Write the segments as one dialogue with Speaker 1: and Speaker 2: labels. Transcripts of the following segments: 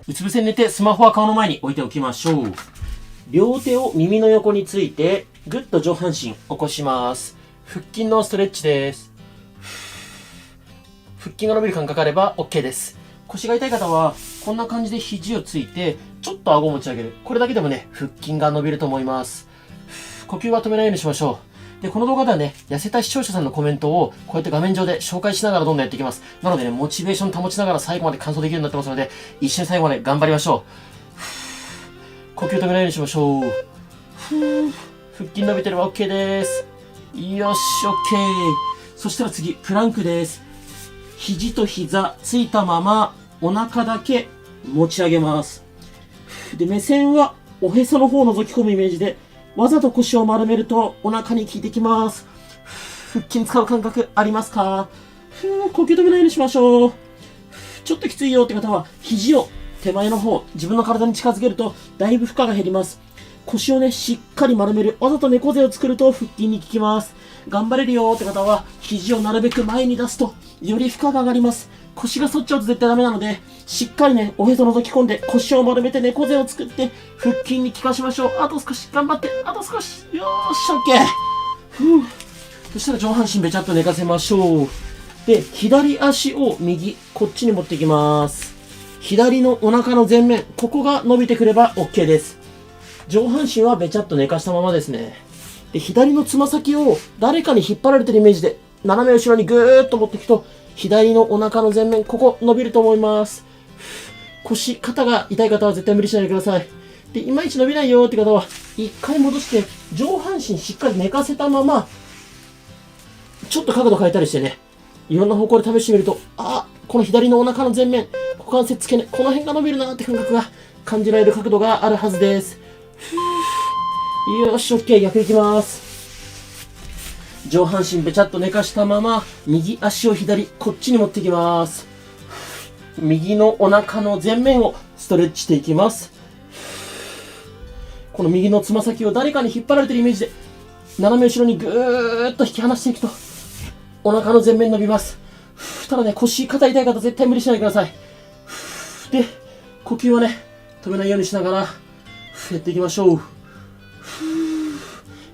Speaker 1: うつ伏せに寝てスマホは顔の前に置いておきましょう。両手を耳の横について、ぐっと上半身起こします。腹筋のストレッチです。腹筋が伸びる感覚あれば OK です。腰が痛い方は、こんな感じで肘をついて、ちょっと顎を持ち上げる。これだけでもね、腹筋が伸びると思います。呼吸は止めないようにしましょう。で、この動画ではね、痩せた視聴者さんのコメントを、こうやって画面上で紹介しながらどんどんやっていきます。なのでね、モチベーション保ちながら最後まで完走できるようになってますので、一緒に最後まで頑張りましょう。呼吸止めないようにしましょう。腹筋伸びてれば OK です。よし、OK。そしたら次、プランクです。肘と膝ついたまま、お腹だけ持ち上げます。で、目線はおへその方を覗き込むイメージで、わざと腰を丸めるとお腹に効いてきます。腹筋使う感覚ありますか？呼吸止めないようにしましょう。ちょっときついよって方は、肘を手前の方、自分の体に近づけると、だいぶ負荷が減ります。腰をね、しっかり丸める。わざと猫背を作ると腹筋に効きます。頑張れるよって方は、肘をなるべく前に出すと、より負荷が上がります。腰が反っちゃうと絶対ダメなので、しっかりね、おへそ覗き込んで、腰を丸めて猫背を作って、腹筋に効かしましょう。あと少し、頑張って、あと少し。よーし、OK。そしたら上半身べちゃっと寝かせましょう。で、左足を右、こっちに持っていきます。左のお腹の前面、ここが伸びてくれば OK です。上半身はべちゃっと寝かしたままですね。で、左のつま先を誰かに引っ張られてるイメージで、斜め後ろにぐーっと持っていくと、左のお腹の前面、ここ伸びると思います。腰、肩が痛い方は絶対無理しないでください。で、いまいち伸びないよって方は、一回戻して、上半身しっかり寝かせたまま、ちょっと角度変えたりしてね、いろんな方向で試してみると、この左のお腹の前面、股関節付け根、この辺が伸びるなって感覚が感じられる角度があるはずです。よし、OK、逆いきます。上半身べちゃっと寝かしたまま、右足を左、こっちに持っていきます。右のお腹の前面をストレッチしていきます。この右のつま先を誰かに引っ張られてるイメージで、斜め後ろにぐーっと引き離していくと、お腹の前面伸びます。ただね、腰、肩痛い方絶対無理しないでください。で、呼吸はね、止めないようにしながら、やっていきましょう。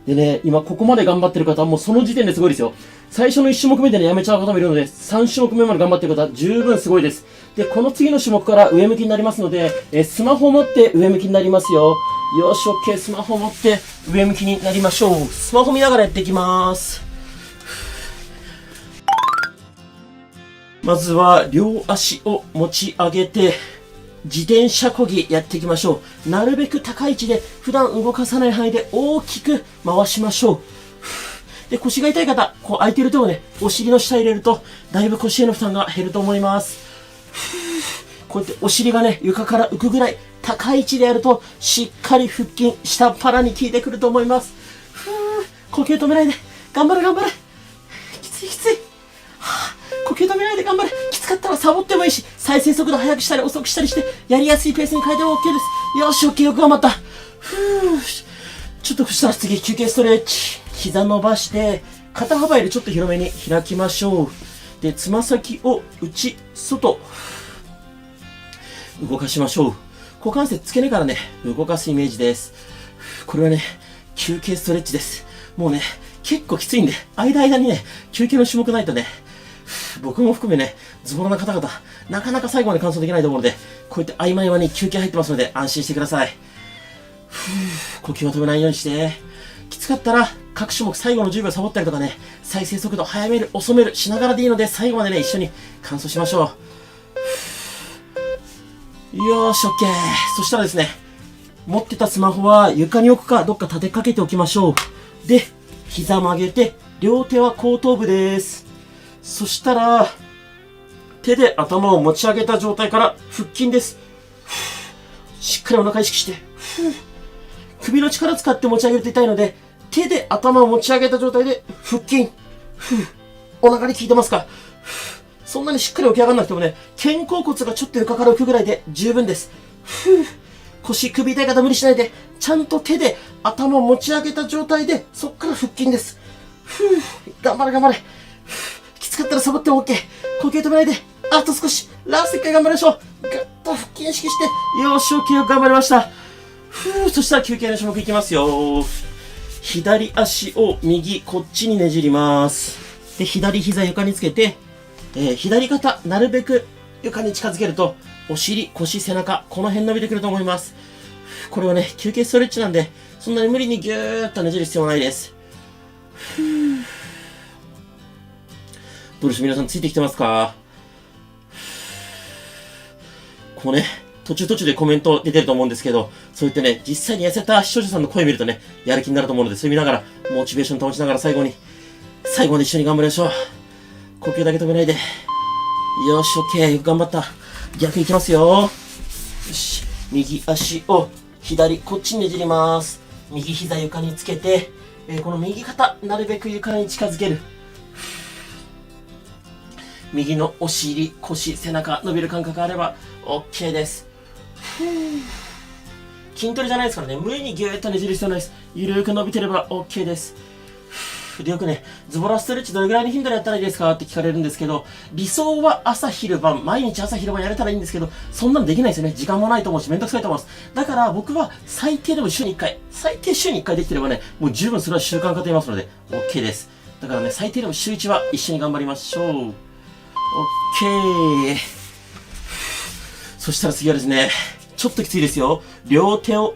Speaker 1: でね、今ここまで頑張ってる方はもうその時点ですごいですよ。最初の1種目目でね、やめちゃう方もいるので、3種目目まで頑張ってる方は十分すごいです。で、この次の種目から上向きになりますので、スマホを持って上向きになりますよ。よし、OK、スマホを持って上向きになりましょう。スマホ見ながらやっていきます。まずは両足を持ち上げて、自転車漕ぎやっていきましょう。なるべく高い位置で普段動かさない範囲で大きく回しましょう。で、腰が痛い方、こう空いてる手をね、お尻の下入れると、だいぶ腰への負担が減ると思います。こうやってお尻がね、床から浮くぐらい高い位置でやると、しっかり腹筋、下っ腹に効いてくると思います。呼吸止めないで。頑張れ頑張れ。きついきつい。呼吸止めないで頑張れ。きつかったらサボってもいいし、再生速度速くしたり遅くしたりして、やりやすいペースに変えても OK です。よし、OK、よく頑張った。ちょっとそしたら次、休憩ストレッチ。膝伸ばして、肩幅よりちょっと広めに開きましょう。で、つま先を内、外、動かしましょう。股関節付け根からね、動かすイメージです。これはね、休憩ストレッチです。もうね、結構きついんで、間にね、休憩の種目ないとね、僕も含めね、ズボラな方々、なかなか最後まで完走できないと思うので、こうやって合間合間に休憩入ってますので、安心してください。呼吸を止めないようにして、きつかったら、各種目最後の10秒サボったりとかね、再生速度早める、遅めるしながらでいいので、最後までね、一緒に完走しましょう。よーし、OK。そしたらですね、持ってたスマホは床に置くか、どっか立てかけておきましょう。で、膝曲げて、両手は後頭部です。そしたら、手で頭を持ち上げた状態から腹筋です。しっかりお腹意識して。首の力使って持ち上げると痛いので、手で頭を持ち上げた状態で腹筋。お腹に効いてますか？そんなにしっかり起き上がらなくてもね、肩甲骨がちょっと床から浮くぐらいで十分です。腰、首痛い方無理しないで、ちゃんと手で頭を持ち上げた状態で、そっから腹筋です。頑張れ頑張れ。きつかったらサボっても OK。呼吸止めないで。あと少し。ラスト1回頑張りましょう。ぐっと腹筋意識して。よし、OK、よく頑張りました。そしたら休憩の種目いきますよ。左足を右、こっちにねじります。で、左膝床につけて、左肩、なるべく床に近づけると、お尻、腰、背中、この辺伸びてくると思います。これはね、休憩ストレッチなんで、そんなに無理にぎゅーっとねじる必要はないです。どうでしょう、皆さんついてきてますか？こうね、途中でコメント出てると思うんですけど、そう言ってね、実際に痩せた視聴者さんの声見るとね、やる気になると思うので、それ見ながら、モチベーション保ちながら最後まで一緒に頑張りましょう。呼吸だけ止めないで。よし、OK。よく頑張った。逆いきますよ。よし。右足を左、こっちにねじります。右膝床につけて、この右肩、なるべく床に近づける。右のお尻、腰、背中、伸びる感覚があれば OK です。筋トレじゃないですからね、無理にギューッとねじる必要ないです。ゆるーく伸びてれば OK です。で、よくね、ズボラストレッチどれぐらいの頻度でやったらいいですかって聞かれるんですけど、理想は朝昼晩、毎日朝昼晩やれたらいいんですけど、そんなのできないですよね。時間もないと思うし、めんどくさいと思います。だから僕は最低でも週に1回、最低週に1回できてればね、もう十分それは習慣化と言いますので、OK です。だからね、最低でも週1は一緒に頑張りましょう。OK。そしたら次はですね、ちょっときついですよ。両手を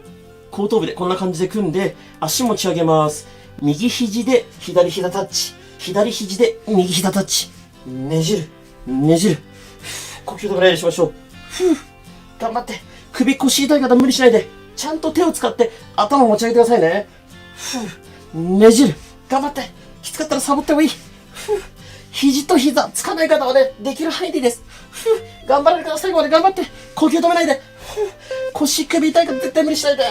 Speaker 1: 後頭部でこんな感じで組んで、足持ち上げます。右肘で左膝タッチ。左肘で右膝タッチ。ねじる。ねじる。呼吸止めないようにしましょう。頑張って。首腰痛い方無理しないで。ちゃんと手を使って頭を持ち上げてくださいね。ねじる。頑張って。きつかったらサボってもいい。肘と膝つかない方はね、できる範囲でいいです。頑張れるから最後まで頑張って。呼吸止めないで。腰首痛いから絶対無理しないで。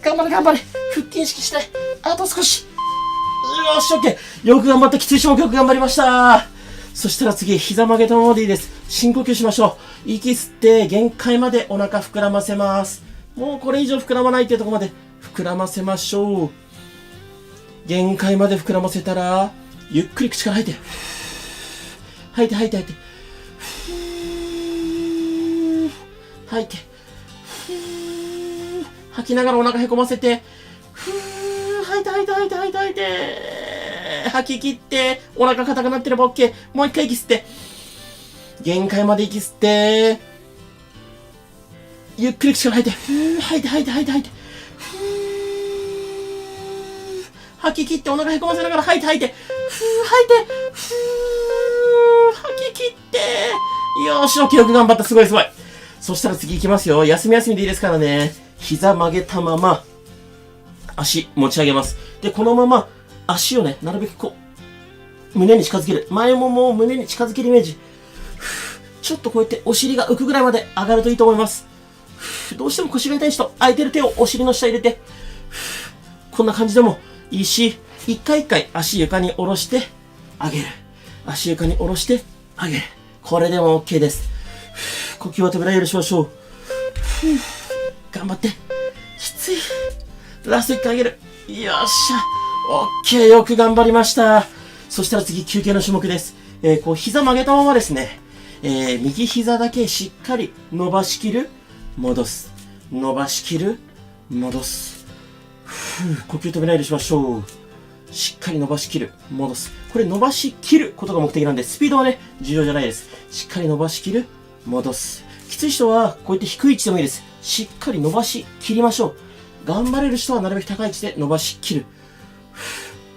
Speaker 1: 頑張れ頑張れ。腹筋意識して。あと少し。よし、OK。よく頑張った。きつい種目よく頑張りました。そしたら次、膝曲げたままでいいです。深呼吸しましょう。息吸って、限界までお腹膨らませます。もうこれ以上膨らまないっていうところまで膨らませましょう。限界まで膨らませたら、ゆっくり口から吐いて。吐いて吐いて吐いて。吐いて。吐きながらお腹へこませて。吐いて吐いて吐いて吐いて吐いて。吐き切って、お腹硬くなってれば OK。もう一回息吸って。限界まで息吸って。ゆっくり口から吐いて。吐いて吐いて吐いて吐いて。吐き切ってお腹へこませながら吐いて吐いて。吐いて。吐き切って。よーし、OK。よく頑張った。すごいすごい。そしたら次行きますよ。休み休みでいいですからね。膝曲げたまま、足持ち上げます。で、このまま足をね、なるべくこう、胸に近づける。前ももを胸に近づけるイメージ。ちょっとこうやってお尻が浮くぐらいまで上がるといいと思います。どうしても腰が痛い人、空いてる手をお尻の下入れて、こんな感じでもいいし、一回一回足床に下ろして上げる。足床に下ろして上げる。これでも OK です。呼吸は止めないようにしましょう。頑張って。きつい。ラスト1回上げる。よっしゃ。OK。よく頑張りました。そしたら次、休憩の種目です。こう、膝曲げたままですね。右膝だけしっかり伸ばしきる。戻す。伸ばしきる。戻す。呼吸止めないようにしましょう。しっかり伸ばしきる。戻す。これ伸ばしきることが目的なんで、スピードはね、重要じゃないです。しっかり伸ばしきる。戻す。きつい人は、こうやって低い位置でもいいです。しっかり伸ばしきりましょう。頑張れる人はなるべく高い位置で伸ばしきる。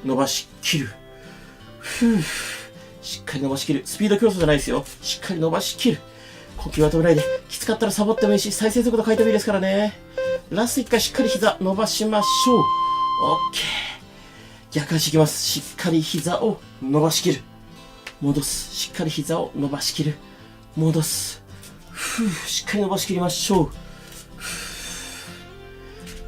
Speaker 1: 伸ばしきる。しっかり伸ばしきる。スピード競争じゃないですよ。しっかり伸ばしきる。呼吸は止めないで。きつかったらサボってもいいし、再生速度変えてもいいですからね。ラスト1回しっかり膝伸ばしましょう。OK。逆足いきます。しっかり膝を伸ばしきる。戻す。しっかり膝を伸ばしきる。戻す。しっかり伸ばしきりましょう。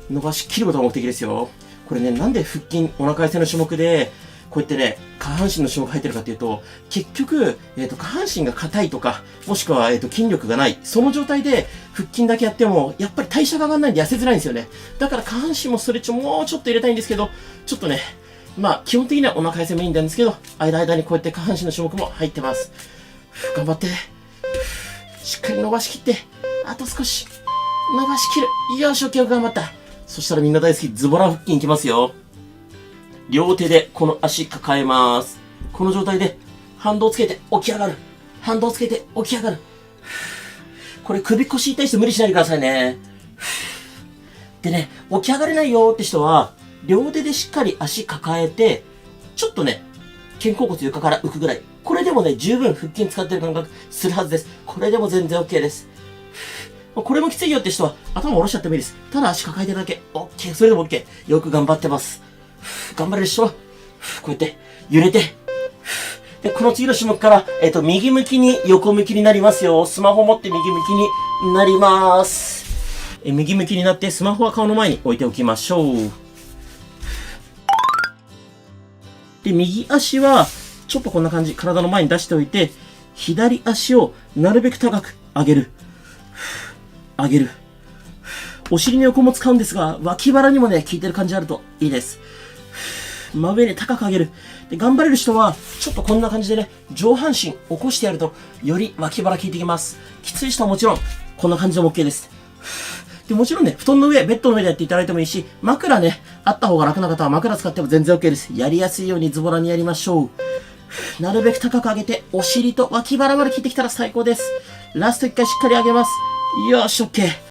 Speaker 1: 伸ばしきることが目的ですよ。これね、なんで腹筋、お腹痩せの種目で、こうやってね、下半身の種目入ってるかっていうと、結局、下半身が硬いとか、もしくは、筋力がない。その状態で、腹筋だけやっても、やっぱり代謝が上がらないんで痩せづらいんですよね。だから下半身もストレッチをもうちょっと入れたいんですけど、ちょっとね、まあ、基本的にはお腹痩せメインなんですけど、間々にこうやって下半身の種目も入ってます。頑張って。しっかり伸ばしきって。あと少し。伸ばしきる。よし、オッケー、頑張った。そしたらみんな大好き、ズボラ腹筋いきますよ。両手でこの足抱えます。この状態で反動つけて起き上がる。反動つけて起き上がる。これ首腰に対して無理しないでくださいね。でね、起き上がれないよって人は、両手でしっかり足抱えて、ちょっとね、肩甲骨床から浮くぐらい。これでもね、十分腹筋使ってる感覚するはずです。これでも全然 OK です。これもきついよって人は頭下ろしちゃってもいいです。ただ足抱えてるだけ。OK。それでも OK。よく頑張ってます。頑張れる人は、こうやって揺れて。で、この次の種目から、右向きに横向きになりますよ。スマホ持って右向きになります。右向きになってスマホは顔の前に置いておきましょう。で、右足は、ちょっとこんな感じ、体の前に出しておいて、左足をなるべく高く上げる。上げる。お尻の横も使うんですが、脇腹にもね、効いてる感じあるといいです。真上に高く上げる。で、頑張れる人は、ちょっとこんな感じでね、上半身起こしてやると、より脇腹効いてきます。きつい人はもちろん、こんな感じでも OK です。で、もちろんね、布団の上、ベッドの上でやっていただいてもいいし、枕ね、あった方が楽な方は枕使っても全然 OK です。やりやすいようにズボラにやりましょう。なるべく高く上げて、お尻と脇腹まで効いてきたら最高です。ラスト1回しっかり上げます。よーし、OK。